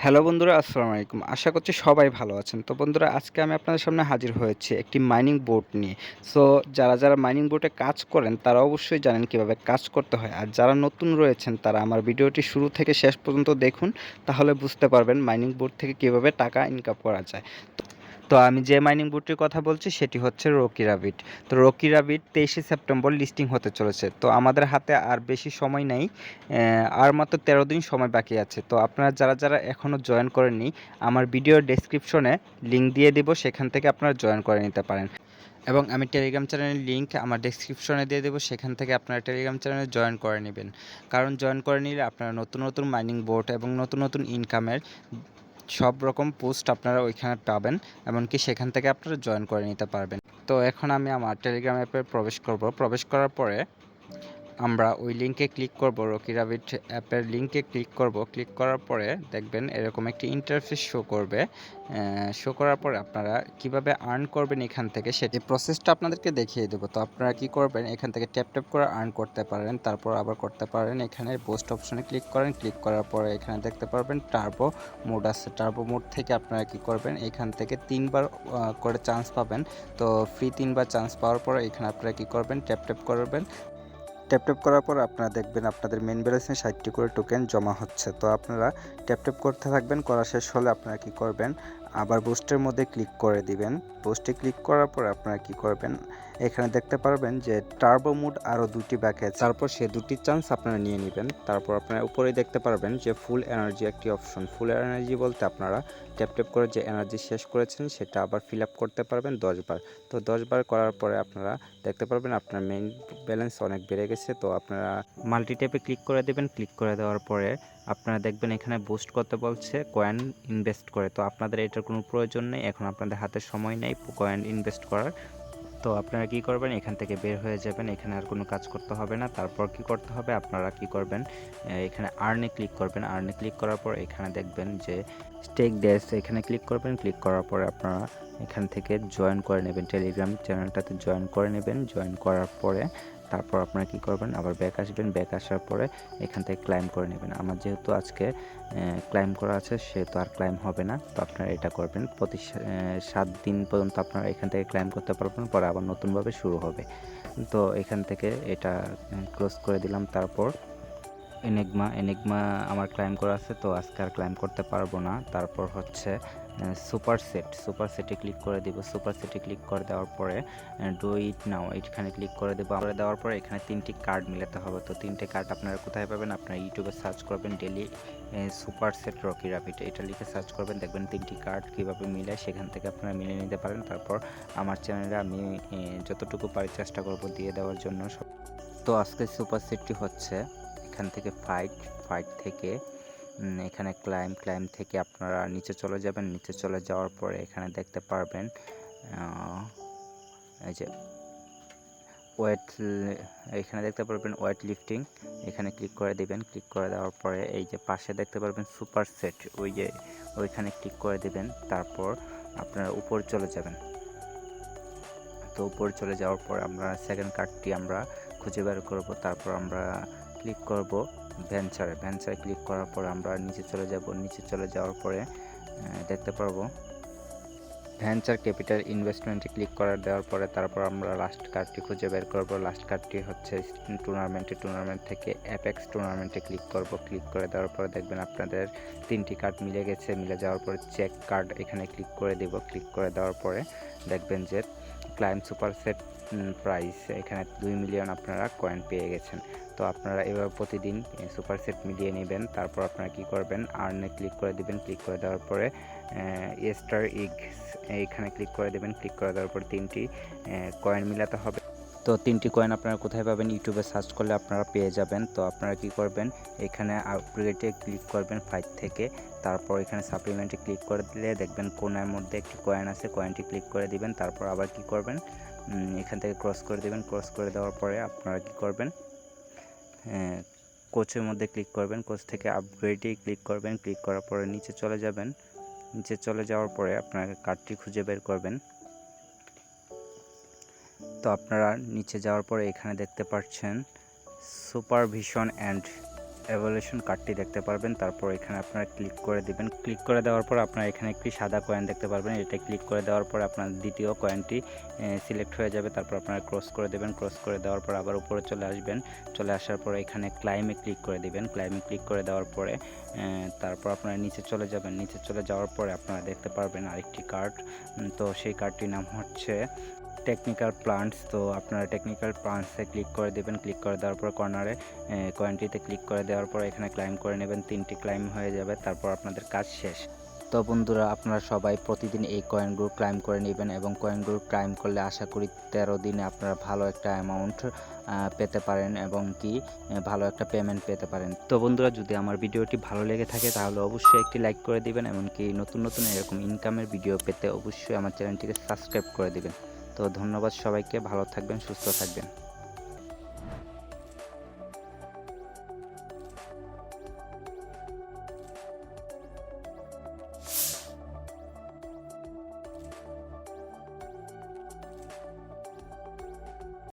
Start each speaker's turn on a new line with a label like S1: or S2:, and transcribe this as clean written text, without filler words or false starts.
S1: Hello বন্ধুরা, আসসালামু আলাইকুম। আশা করছি সবাই ভালো আছেন। তো বন্ধুরা, আজকে আমি আপনাদের সামনে হাজির হয়েছি একটি মাইনিং বোর্ড নিয়ে। সো যারা মাইনিং বোর্ডে কাজ করেন তারা অবশ্যই জানেন কিভাবে কাজ করতে হয়। আর যারা নতুন রয়েছেন তারা আমার ভিডিওটি শুরু থেকে শেষ পর্যন্ত দেখুন, তাহলে বুঝতে পারবেন মাইনিং বোর্ড থেকে কিভাবে টাকা ইনকাম করা যায়। তো আমি যে মাইনিং বোর্ডটির কথা বলছি সেটি হচ্ছে রকি রাবিট। তো রকি রাবিট 23শে সেপ্টেম্বর লিস্টিং হতে চলেছে। তো আমাদের হাতে আর বেশি সময় নেই। আর মাত্র 13 দিন সময় বাকি আছে। তো আপনারা যারা এখনও জয়েন করেননি, আমার ভিডিওর ডেসক্রিপশনে লিঙ্ক দিয়ে দিব, সেখান থেকে আপনারা জয়েন করে নিতে পারেন। এবং আমি টেলিগ্রাম চ্যানেলের লিঙ্ক আমার ডেসক্রিপশনে দিয়ে দেবো, সেখান থেকে আপনারা টেলিগ্রাম চ্যানেলে জয়েন করে নেবেন। কারণ জয়েন করে নিলে আপনারা নতুন মাইনিং বোর্ড এবং নতুন ইনকামের সব রকম পোস্ট আপনারা ওইখানে পাবেন, এমনকি সেখান থেকে আপনারা জয়েন করে নিতে পারবেন। তো এখন আমি আমার টেলিগ্রাম অ্যাপে প্রবেশ করব। প্রবেশ করার পরে আমরা ওই লিঙ্কে ক্লিক করব, রকি রাবিট অ্যাপের লিঙ্কে ক্লিক করব। ক্লিক করার পরে দেখবেন এরকম একটি ইন্টারফেস শো করবে। শো করার পরে আপনারা কিভাবে আর্ন করবেন এখান থেকে সেটি প্রসেসটা আপনাদেরকে দেখিয়ে দেবো। তো আপনারা কি করবেন, এখান থেকে ট্যাপ করে আর্ন করতে পারেন, তারপর আবার করতে পারেন এখানে পোস্ট অপশনে ক্লিক করেন। ক্লিক করার পরে এখানে দেখতে পারবেন টার্বো মোড আছে। টার্বো মোড থেকে আপনারা কি করবেন, এখান থেকে 3বার করে চান্স পাবেন। তো ফ্রি 3বার চান্স পাওয়ার পরে এখানে আপনারা কি করবেন, ট্যাপ করবেন। ট্যাপ করার পর আপনারা দেখবেন আপনাদের মেইন ব্যালেন্সে 60টি করে টোকেন জমা হচ্ছে। তো আপনারা ট্যাপ করতে থাকবেন। করা শেষ হলে আপনারা কি করবেন, আবার বুস্টের মধ্যে ক্লিক করে দিবেন। বুস্টে ক্লিক করার পর আপনারা কি করবেন, এখানে দেখতে পারবেন যে টার্বো মোড আরও 2টি বাকি আছে। তারপর সে 2টি চান্স আপনারা নিয়ে নেবেন। তারপর আপনারা উপরেই দেখতে পারবেন যে ফুল এনার্জি একটি অপশন। ফুল এনার্জি বলতে আপনারা ট্যাপ করে যে এনার্জি শেষ করেছেন সেটা আবার ফিল আপ করতে পারবেন 10 বার। তো 10 বার করার পরে আপনারা দেখতে পারবেন আপনার মেইন ব্যালেন্স অনেক বেড়ে গেছে। তো আপনারা মাল্টি ট্যাপে ক্লিক করে দেবেন। ক্লিক করে দেওয়ার পরে আপনারা দেখবেন এখানে বুস্ট করতে বলছে কয়েন ইনভেস্ট করে। তো আপনাদের এটার কোনো প্রয়োজন নেই, এখন আপনাদের হাতে সময় নেই কয়েন ইনভেস্ট করার। তো আপনারা কি করবেন, এখান থেকে বের হয়ে যাবেন, এখানে আর কোনো কাজ করতে হবে না। তারপর কি করতে হবে, আপনারা কি করবেন, এখানে আর্নে ক্লিক করবেন। আর্নে ক্লিক করার পর এখানে দেখবেন যে স্টেক ড্যাশ, এখানে ক্লিক করবেন। ক্লিক করার পরে আপনারা এখান থেকে জয়েন করে নেবেন, টেলিগ্রাম চ্যানেলটাতে জয়েন করে নেবেন। জয়েন করার পরে তারপর আপনারা কি করবেন, আবার ব্যাক আসবেন। ব্যাক আসার পরে এখান থেকে ক্লাইম করে নেবেন। আমার যেহেতু আজকে ক্লাইম করা আছে সেহেতু আর ক্লাইম হবে না। তো আপনারা এটা করবেন, প্রতি 7 দিন পর্যন্ত আপনারা এখান থেকে ক্লাইম করতে পারবেন, পরে আবার নতুনভাবে শুরু হবে। তো এখান থেকে এটা ক্লোজ করে দিলাম। তারপর এনিগমা আমার ক্লাইম করা আছে, তো আজকে আর ক্লাইম করতে পারবো না। তারপর হচ্ছে সুপার সেটে ক্লিক করে দিব। সুপার সেটে ক্লিক করে দেওয়ার পরে ডু ইট নাও এখানে ক্লিক করে দেবো। আমরা দেওয়ার পরে এখানে 3টি কার্ড মিলাতে হবে। তো 3টে কার্ড আপনারা কোথায় পাবেন, আপনারা ইউটিউবে সার্চ করবেন daily super set Rocky rabbit, এটা লিখে সার্চ করবেন, দেখবেন 3টি কার্ড কীভাবে মিলে, সেখান থেকে আপনারা মিলিয়ে নিতে পারেন। তারপর আমার চ্যানেলে আমি যতটুকু পারি চেষ্টা করব দিয়ে দেওয়ার জন্য। তো আজকে সুপার সেটটি হচ্ছে এখান থেকে ফাইট থেকে এখানে ক্লাইম থেকে আপনারা নিচে চলে যাবেন। নিচে চলে যাওয়ার পরে এখানে দেখতে পারবেন এই যে ওয়েট, এখানে দেখতে পারবেন ওয়েট লিফটিং, এখানে ক্লিক করে দিবেন। ক্লিক করে দেওয়ার পরে এই যে পাশে দেখতে পারবেন সুপার সেট, ওইখানে ক্লিক করে দিবেন। তারপর আপনারা উপর চলে যাবেন। তো উপরে চলে যাওয়ার পর আমরা সেকেন্ড কার্ডটি আমরা খুঁজে বের করব। তারপর আমরা ক্লিক করব ভেঞ্চারে ক্লিক করার পর আমরা নিচে চলে যাব। নিচে চলে যাওয়ার পরে দেখতে পারবো ভেঞ্চার ক্যাপিটাল ইনভেস্টমেন্টে ক্লিক করে দেওয়ার পরে তারপর আমরা লাস্ট কার্ডটি খুঁজে বের করব। লাস্ট কার্ডটি হচ্ছে টুর্নামেন্ট থেকে অ্যাপেক্স টুর্নামেন্টে ক্লিক করব। ক্লিক করে দেওয়ার পরে দেখবেন আপনাদের 3টি কার্ড মিলে গেছে। মিলে যাওয়ার পরে চেক কার্ড এখানে ক্লিক করে দেব। ক্লিক করে দেওয়ার পরে দেখবেন যে ক্লাইম সুপার সেট প্রাইস এখানে 2 মিলিয়ন আপনারা কয়েন পেয়ে গেছেন। তো আপনারা এভাবে প্রতিদিন সুপার সেট মিলিয়ে নেবেন। তারপর আপনারা কি করবেন, আর্নে ক্লিক করে দিবেন। ক্লিক করে দেওয়ার পরে স্টার ইগস এইখানে ক্লিক করে দেবেন। ক্লিক করে দেওয়ার পর 3টি কয়েন মিলাতে হবে। তো 3টি কয়েন আপনারা কোথায় পাবেন, ইউটিউবে সার্চ করলে আপনারা পেয়ে যাবেন। তো আপনারা কি করবেন, এখানে আপগ্রেডে ক্লিক করবেন 5 থেকে। তারপর এখানে সাপ্লিমেন্টে ক্লিক করে দিলে দেখবেন কোণের মধ্যে একটি কয়েন আছে, কয়েনটি ক্লিক করে দিবেন। তারপর আবার কি করবেন, এখান থেকে ক্রস করে দেবেন। ক্রস করে দেওয়ার পরে আপনারা কি করবেন, কোচের মধ্যে ক্লিক করবেন। কোচ থেকে আপগ্রেডে ক্লিক করবেন। ক্লিক করার পরে নিচে চলে যাবেন। নিচে চলে যাওয়ার পরে আপনারা কার্ডটি খুঁজে বের করবেন। তো আপনারা নিচে যাওয়ার পরে এখানে দেখতে পাচ্ছেন সুপারভিশন অ্যান্ড
S2: এভলিউশন কার্ডটি দেখতে পারবেন। তারপর এখানে আপনারা ক্লিক করে দিবেন। ক্লিক করে দেওয়ার পর আপনারা এখানে একটি সাদা কয়েন দেখতে পারবেন। এটা ক্লিক করে দেওয়ার পর আপনার দ্বিতীয় কয়েনটি সিলেক্ট হয়ে যাবে। তারপর আপনারা ক্রস করে দেবেন। ক্রস করে দেওয়ার পর আবার উপরে চলে আসবেন। চলে আসার পরে এখানে ক্লাইমে ক্লিক করে দিবেন। ক্লাইমে ক্লিক করে দেওয়ার পরে তারপর আপনারা নিচে চলে যাবেন। নিচে চলে যাওয়ার পরে আপনারা দেখতে পারবেন আরেকটি কার্ড। তো সেই কার্ডটির নাম হচ্ছে টেকনিক্যাল প্লান্টস। তো আপনারা টেকনিক্যাল প্লান্টসে ক্লিক করে দেবেন। ক্লিক করে দেওয়ার পর কর্নারে কয়েনটিতে ক্লিক করে দেওয়ার পর এখানে ক্লাইম করে নেবেন। 3টি ক্লাইম হয়ে যাবে, তারপর আপনাদের কাজ শেষ। তো বন্ধুরা, আপনারা সবাই প্রতিদিন এই কয়েনগুলো ক্লাইম করে নেবেন এবং কয়েনগুলো ক্লাইম করলে আশা করি 13 দিনে আপনারা ভালো একটা অ্যামাউন্ট পেতে পারেন এবং কি ভালো একটা পেমেন্ট পেতে পারেন। তো বন্ধুরা, যদি আমার ভিডিওটি ভালো লেগে থাকে তাহলে অবশ্যই একটি লাইক করে দিবেন, এমনকি নতুন নতুন এরকম ইনকামের ভিডিও পেতে অবশ্যই আমার চ্যানেলটিকে সাবস্ক্রাইব করে দিবেন। তো ধন্যবাদ সবাইকে, ভালো থাকবেন, সুস্থ থাকবেন।